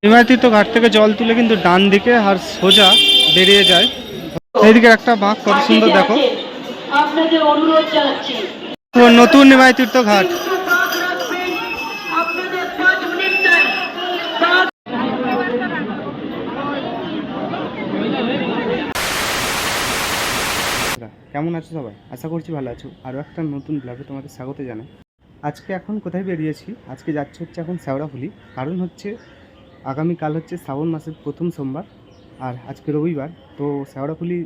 নিমাইতীর্থ ঘাট থেকে জল তুলে কিন্তু ডান দিকে আর সোজা বেরিয়ে যায়। এইদিকে একটা বাঁক কত সুন্দর দেখো। আপনাদের অনুরোধ জানাচ্ছি নতুন নিমাইতীর্থ ঘাট। কেমন আছো সবাই? আশা করছি ভালো আছো। আরও একটা নতুন ব্লগে তোমাদের স্বাগত জানাই। আজকে এখন কোথায় বেরিয়েছি? আজকে যাচ্ছে হচ্ছে এখন শেওড়াফুলি। কারণ হচ্ছে আগামীকাল হচ্ছে শ্রাবণ মাসের প্রথম সোমবার, আর আজকে রবিবার। তো শেওড়াফুলি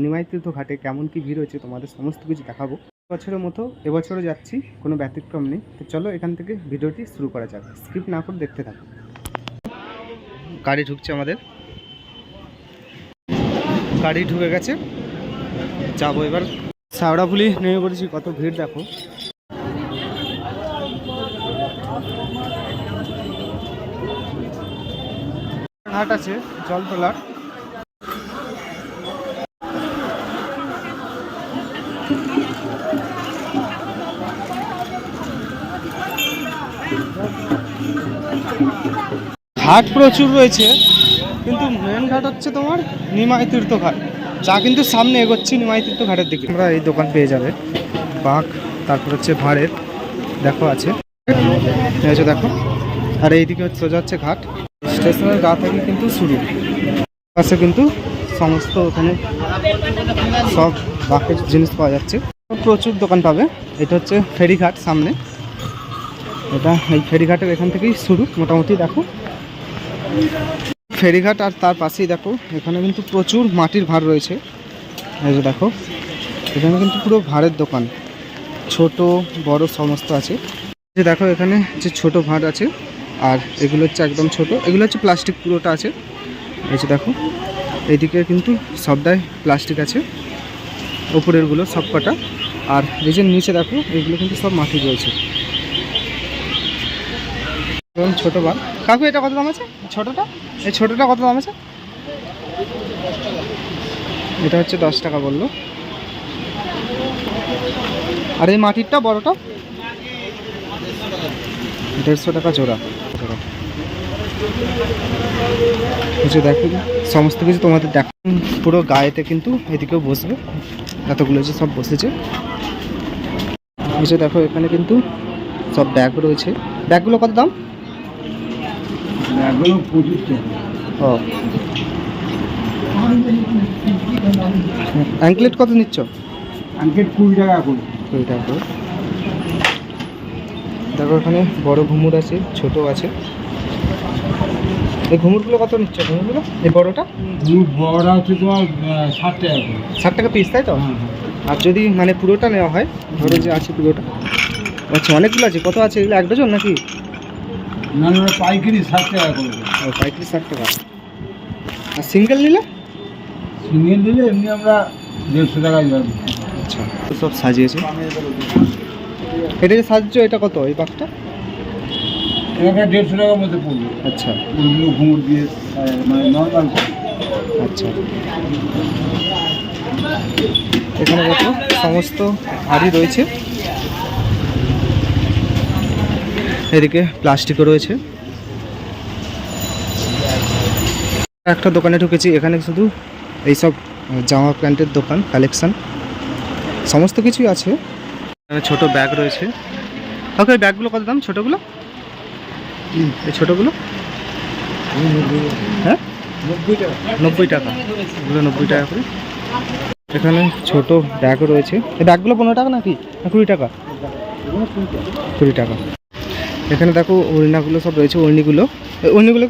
নিমাইতীর্থ ঘাটে কেমন কি ভিড় হয়েছে তোমাদের সমস্ত কিছু দেখাবো। বছরের মতো এবছরও যাচ্ছি, কোনো ব্যতিক্রম নেই। তো চলো এখান থেকে ভিডিওটি শুরু করা যাক, স্কিপ না করে দেখতে থাকো। গাড়ি ঢুকছে, আমাদের গাড়ি ঢুকে গেছে, যাবো এবার। শেওড়াফুলি নেমে পড়েছি, কত ভিড় দেখো। ঘাট আছে জল তোলার। ঘাট প্রচুর রয়েছে, কিন্তু মেন ঘাট হচ্ছে তোমার নিমাইতীর্থ ঘাট, যা কিন্তু সামনে এগোচ্ছি নিমাইতীর্থ ঘাটের দিকে। আমরা এই দোকান পেয়ে যাবে, বাঁক, তারপর হচ্ছে ভাঁড়ের দেখো আছে, দেখো। আর এইদিকে হচ্ছে সোজা হচ্ছে ঘাট, স্টেশনের গা থেকে কিন্তু শুরু। পাশে কিন্তু সমস্ত ওখানে সব বাঁকের জিনিস পাওয়া যাচ্ছে, প্রচুর দোকান পাবে। এটা হচ্ছে ফেরিঘাট সামনে, এটা এই ফেরিঘাটের এখান থেকেই শুরু মোটামুটি। দেখো ফেরিঘাট, আর তার পাশেই দেখো এখানে কিন্তু প্রচুর মাটির ভাঁড় রয়েছে। এই যে দেখো, এখানে কিন্তু পুরো ভাঁড়ের দোকান, ছোট বড় সমস্ত আছে। যে দেখো এখানে যে ছোট ভাঁড় আছে, আর এগুলো হচ্ছে একদম ছোট, এগুলো হচ্ছে প্লাস্টিক পুরোটা আছে। এই যে দেখো এইদিকে কিন্তু সবটাই প্লাস্টিক আছে, ওপরেরগুলো সব কটা। আর এই যে নিচে দেখো এগুলো কিন্তু সব মাটি রয়েছে। এবং ছোটো ভাঁড়। কাকু এটা কত দাম আছে? ছোটোটা, এই ছোটোটা কত দাম আছে? এটা হচ্ছে 10 টাকা বললো। আর এই মাটিরটা বড়টা 150 টাকা জোড়া। কিছু দেখো, সমস্ত কিছু তোমাদের দেখ। পুরো গায়েতে কিন্তু এদিকেও বসবে, এতগুলো যে সব বসেছে। এসে দেখো এখানে কিন্তু সব ব্যাগ রয়েছে। ব্যাগগুলো কত দাম? ব্যাগগুলো 25 টাকা। ও, অ্যাঙ্কলেট কত নিচ্ছ? অ্যাঙ্কেট 20 টাকা করে। 20 টাকা করে। দেখো এখানে বড় ঘুমুর আছে, ছোট আছে। এই ঘুমুরগুলো কত নিচ্ছ? ঘুমুরগুলো এই বড়টা? বড়টা হচ্ছে তোমার 60 টাকা করে। 60 টাকা পিস, তাই তো? আর যদি মানে পুরোটা নেওয়া হয়, ধরো যে আছে পুরোটা, আচ্ছা অনেকগুলো আছে। কত আছে এগুলো? 1 ডজন নাকি? না না, পাইকারি 60 টাকা করে। ও, পাইকারি 60 টাকা। আর সিঙ্গেল নিলে? সিঙ্গেল দিলে এমনি আমরা 150 টাকায় যাবো। আচ্ছা, সব সাজিয়েছে। এটা যে সাজছো, এটা কত এই বাক্সটা? এটা 150 টাকার মধ্যে পড়বে। আচ্ছা ওইগুলো ঘুমুর দিয়ে মানে নর্মাল। আচ্ছা, এখানে দেখো সমস্ত হাড়ি রয়েছে, এদিকে প্লাস্টিকও রয়েছে। একটা দোকানে ঢুকেছি, এখানে শুধু এইসব জামা প্যান্টের দোকান, কালেকশন সমস্ত কিছুই আছে। এখানে ছোট ব্যাগ রয়েছে। ওকে, ব্যাগগুলো কত দাম ছোটোগুলো? এই ছোটোগুলো হ্যাঁ 90 টাকা। 90 টাকা, এগুলো 90 টাকা করে। এখানে ছোট ব্যাগও রয়েছে। এই ব্যাগগুলো 15 টাকা নাকি 20 টাকা? 20 টাকা। এখানে দেখো ওড়নাগুলো সব রয়েছে, ওড়নিগুলো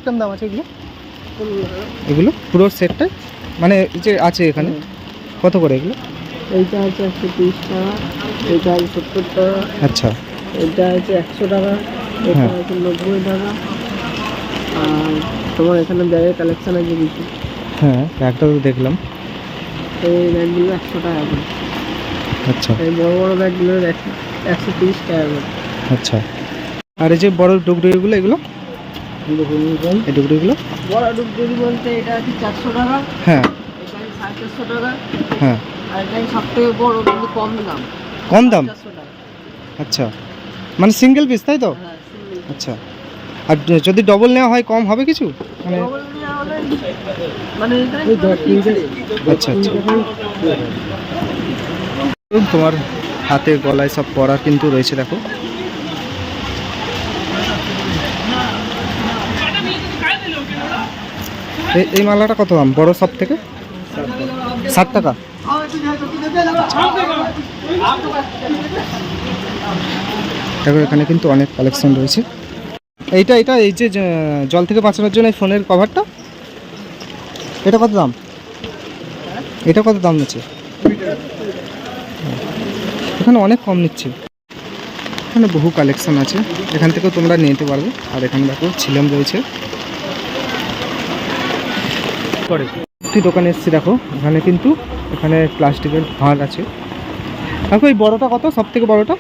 কেমন দাম আছে এগুলো? এগুলো পুরো সেটটা মানে যে আছে এখানে কত করে এগুলো? এইটা হচ্ছে 130 টাকা, এইটা হচ্ছে 70 টাকা, আচ্ছা এটা হচ্ছে 100 টাকা, এটা হ্যাঁ। হচ্ছে 90 টাকা। আর তোমার এখানে ব্যাগের কালেকশন আছে কিছু, হ্যাঁ ব্যাগটা তো দেখলাম। এই ব্যাগগুলো 100 টাকা করে। আচ্ছা এই বড় বড় ব্যাগগুলো 130 টাকা করে। আচ্ছা। আর এই যে বড় ডুগডুগিগুলো, এগুলো এই ডুগডুগিগুলো? বড় ডুগডুগি বলতে এটা হচ্ছে 400 টাকা, হ্যাঁ এটা হচ্ছে 450 টাকা, হ্যাঁ। আর এটা সব থেকে বড় কিন্তু কম দাম, কম দাম? 400 টাকা। আচ্ছা, মানে সিঙ্গেল পিস তাই তো? হ্যাঁ, single। আচ্ছা, আর যদি ডবল নেওয়া হয় কম হবে কিছু মানে? মানে এখানে আচ্ছা আচ্ছা। তোমার হাতে গলায় সব পরার কিন্তু রয়েছে দেখো। এই মালাটা কত দাম বড় সব থেকে? 60 টাকা। দেখো এখানে কিন্তু অনেক কালেকশন রয়েছে। এইটা এই যে জল থেকে বাঁচানোর জন্য এই ফোনের কভারটা, এটা কত দাম? এটা কত দাম নিচ্ছে? এখানে অনেক কম নিচ্ছে। এখানে বহু কালেকশন আছে, এখান থেকেও তোমরা নিয়ে নিতে পারবে। আর এখানে দেখো ছিলাম রয়েছে। একটি দোকানে এসেছি দেখো, এখানে কিন্তু এখানে প্লাস্টিকের ভাঁড় আছে। দেখো এই বড়টা কত? সব থেকে বড়টা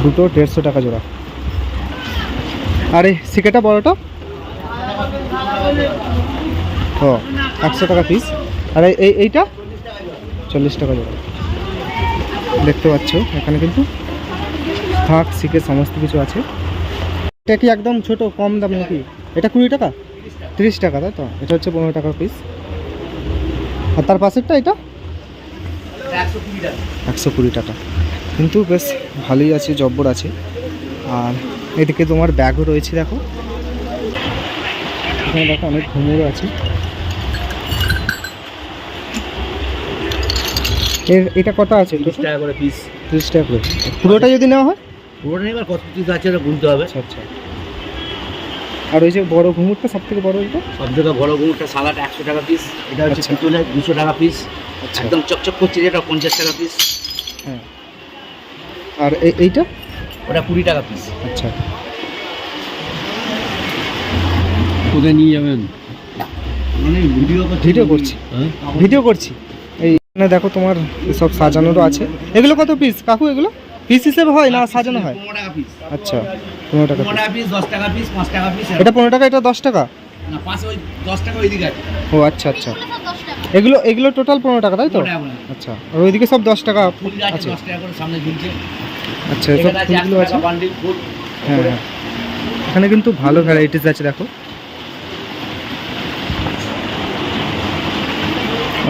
দুটো 150 টাকা জোড়া। আর এই সিকেটা বড়টা ও 100 টাকা পিস। আর এইটা 40 টাকা জোড়া। দেখতে পাচ্ছ এখানে কিন্তু থাক সিকে সমস্ত কিছু আছে। এটা কি একদম ছোট কম দাম নাকি? এটা 20 টাকা 30 টাকা, তাই তো? এটা হচ্ছে 15 টাকা পিস। আর তার পাশেরটা এটা 120 টাকা। কিন্তু বেশ ভালোই আছে, জব্বর আছে। আর এদিকে তোমার ব্যাগও রয়েছে দেখো। এখানে দেখো অনেক ঘুমোরও আছে। এটা কত আছে? 30 টাকা করে পিস। 30 টাকা করে। পুরোটা যদি নেওয়া হয়? পুরোটা এবার কত পিস আছে ওটা গুনতে হবে। আচ্ছা আচ্ছা। আর ওই যে বড় ঘুঙুরটা সব থেকে বড়, এটা সব থেকে বড় গুঁড়টা সালাটা 100 টাকা পিস। এটা হচ্ছে আচ্ছা। পিতলের 200 টাকা পিস। আচ্ছা। একদম চকচক করছে যেটা 50 টাকা পিস। হ্যাঁ। আর এইটা ওটা 20 টাকা পিস। আচ্ছা। কোথায় নিয়ে যাবেন? মানে ভিডিও করছি, ভিডিও করছি। এইখানে দেখো তোমার সব সাজানোরও আছে। এগুলো কত পিস কাকু? এগুলো পিস হিসেবে হয় না সাজানো হয়? 15 টাকা পিস। আচ্ছা 15 টাকা 15 টাকা পিস, 10 টাকা পিস, 5 টাকা পিস। এটা 15 টাকা, এটা 10 টাকা। না, পাশে ওই 10 টাকা ওইদিকে আছে। ও আচ্ছা আচ্ছা। এগুলো টোটাল 15 টাকা তাই তো? 15 টাকা। আচ্ছা। আর ওইদিকে সব 10 টাকা ফুল আছে আছে। 10 টাকা করে সামনে ঝুলছে। আচ্ছা সব এখানে আছে ফুলগুলো 100 আছে। টাকা বান্ডিল ফুল। হ্যাঁ হ্যাঁ। এখানে কিন্তু ভালো ভ্যারাইটিস আছে দেখো,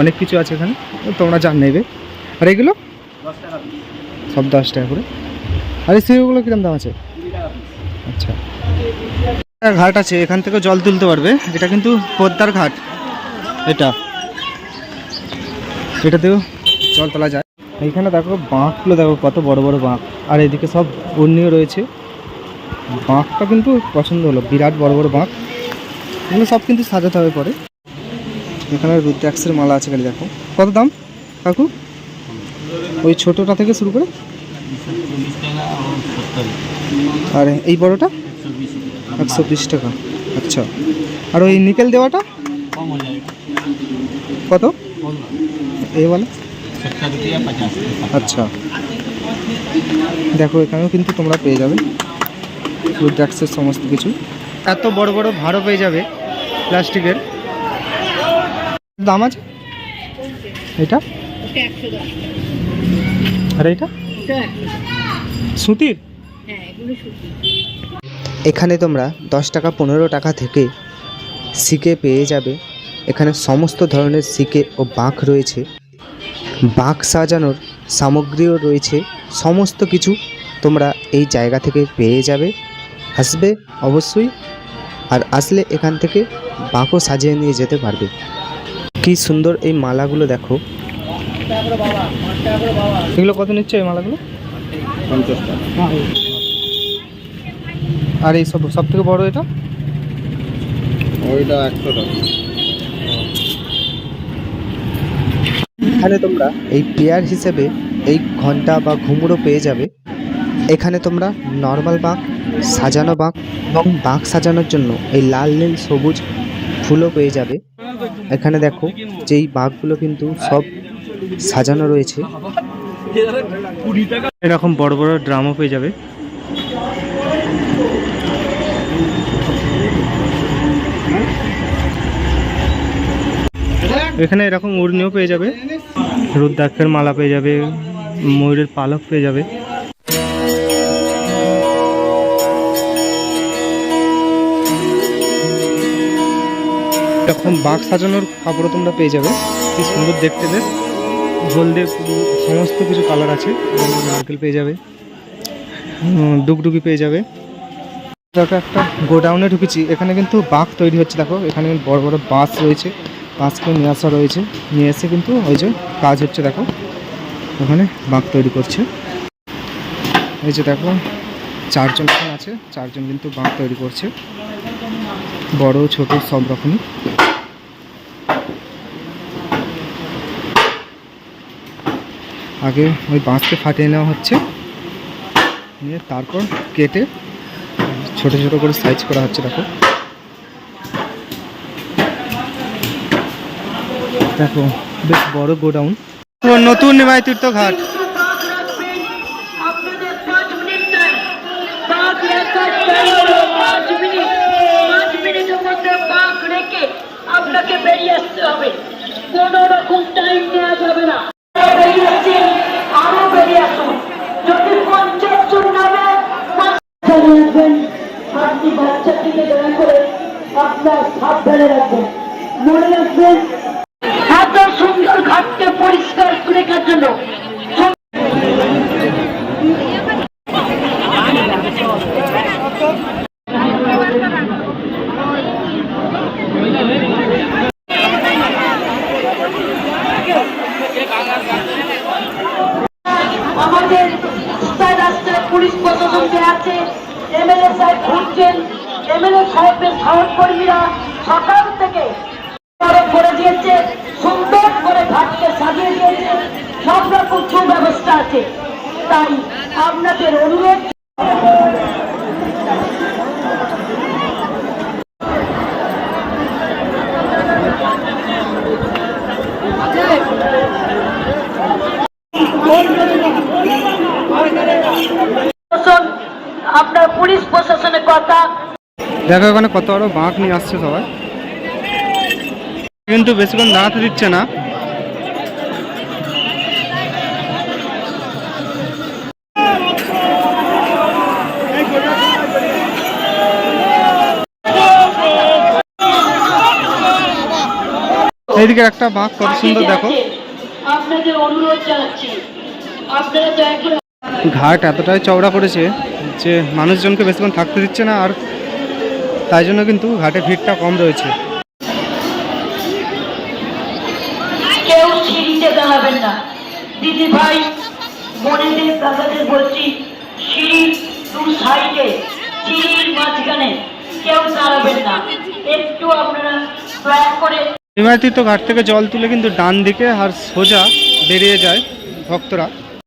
অনেক কিছু আছে এখানে, তোমরা যা নেবে। আর এগুলো 10 টাকা পিস। সব 10 টাকা করে। আর এই সিউগুলো কিরকম দাম আছে? 20 টাকা পিস। আচ্ছা। ঘাট আছে, এখান থেকে জল তুলতে পারবে। এটা কিন্তু পদ্মার ঘাট। এটাতেও জল তোলা যায়। এইখানে দেখো বাঁকগুলো দেখো কত বড় বড় বাঁক। আর এদিকে সব অন্যও রয়েছে। বাঁকটা কিন্তু পছন্দ হলো, বিরাট বড় বড় বাঁক। এগুলো সব কিন্তু সাজাতে হবে পরে। এখানে রুদ্রাক্ষের মালা আছে, খালি দেখো কত দাম কাকু? ওই ছোটোটা থেকে শুরু করে। আর এই বড়টা 120 টাকা। আচ্ছা। আর ওই নিকেল দেওয়াটা কত? এই বলে আচ্ছা। দেখো এখানেও কিন্তু তোমরা পেয়ে যাবে রুদ্রাক্ষের সমস্ত কিছু। এত বড় বড় ভাঁড়ও পেয়ে যাবে প্লাস্টিকের। দাম আছে এটা? আর এইটা সুতির। এখানে তোমরা 10 টাকা 15 টাকা থেকে সিকে পেয়ে যাবে। এখানে সমস্ত ধরনের সিকে ও বাঁক রয়েছে। বাঁক সাজানোর সামগ্রীও রয়েছে। সমস্ত কিছু তোমরা এই জায়গা থেকে পেয়ে যাবে। আসবে অবশ্যই। আর আসলে এখান থেকে বাঁকও সাজিয়ে নিয়ে যেতে পারবে। কি সুন্দর এই মালাগুলো দেখো। এগুলো কত নিচ্ছে এই মালাগুলো? 50 টাকা। আর এই সব থেকে বড় এটা? ওইটা 100 টাকা। এখানে তোমরা এই পেয়ার হিসেবে এই ঘন্টা বা ঘুঙুরও পেয়ে যাবে। এখানে তোমরা নর্মাল বাঁক, সাজানো বাঁক এবং বাঁক সাজানোর জন্য এই লাল নীল সবুজ ফুলও পেয়ে যাবে। এখানে দেখো যেই বাঁকগুলো কিন্তু সব সাজানো রয়েছে। এরকম বড় বড় ড্রামও পেয়ে যাবে। এখানে এরকম উড়নিও পেয়ে যাবে, রুদ্রাক্ষের মালা পেয়ে যাবে, ময়ূরের পালক পেয়ে যাবে। এরকম বাঘ সাজানোর কাপড়ও তোমরা পেয়ে যাবে, কি সুন্দর দেখতে, বেশ হলদে সমস্ত কিছু কালার আছে। নারকেল পেয়ে যাবে, ডুগডুগি পেয়ে যাবে। দেখো একটা গোডাউনে ঢুকেছি, এখানে কিন্তু বাঘ তৈরি হচ্ছে। দেখো এখানে বড় বড় বাঁশ রয়েছে, বাঁশকে নিয়ে আসা রয়েছে, নিয়ে এসে কিন্তু ওই যে কাজ হচ্ছে। দেখো ওখানে বাঘ তৈরি করছে। এই যে দেখো 4 জন এখানে আছে, 4 জন কিন্তু বাঘ তৈরি করছে, বড় ছোট সব রকমই। আগে ওই বাঁশকে ফাটিয়ে নেওয়া হচ্ছে, নিয়ে তারপর কেটে ছোট ছোট করে সাইজ করা হচ্ছে। দেখো দেখো বেশ বড় গোডাউন। নতুন নিমাই তীর্থ ঘাট। আপনাকে বেরিয়ে আসতে হবে, কোনো রকম টাইম নেওয়া যাবে না। বেরিয়ে আসছি, আরো বেরিয়ে আসুন। যদি 50 জন নামে আসবেন, আপনি বাচ্চাটিকে দয়া করে আপনার সাবধানে রাখবেন। মনে রাখবেন এত সুন্দর ঘাটকে পরিষ্কার করে রাখার জন্য আমাদের রাষ্ট্রের পুলিশ প্রশাসনকে আছে, এমএলএ সাহেব ঘুরছেন, এমএলএ সাহেবের সহকর্মীরা সকাল থেকে করে দিয়েছে, সুন্দর করে ঘাটকে সাজিয়ে দিয়েছে, সব রকম সুব্যবস্থা আছে। তাই আপনাদের অনুরোধ আপনার পুলিশ প্রশাসনের কথা। দেখো এখানে কত বড় বাঘ নিয়ে আসছে সবাই, কিন্তু বেশিক্ষণ দাঁড়াতে দিচ্ছে না। এইদিকে একটা বাঘ কত সুন্দর, দেখো। আপনাদের অনুরোধ জানাচ্ছি, আপনারা দয়া করে ঘাট এতটাই চওড়া করেছে যে মানুষজনকে বেশিক্ষণ থাকতে দিচ্ছে না, আর তাই জন্য কিন্তু ঘাটে ভিড়টা কম রয়েছে। কেউ সিঁড়িতে দাঁড়াবেন না। দিদি ভাই বোনেদের দাদাদের বলছি, সিঁড়ির 2 সাইডে, সিঁড়ির মাঝখানে কেউ দাঁড়াবেন না। একটু আপনারা দয়া করে। নিমাই তীর্থ ঘাট থেকে জল তুলে কিন্তু ডান দিকে আর সোজা বেরিয়ে যায় ভক্তরা।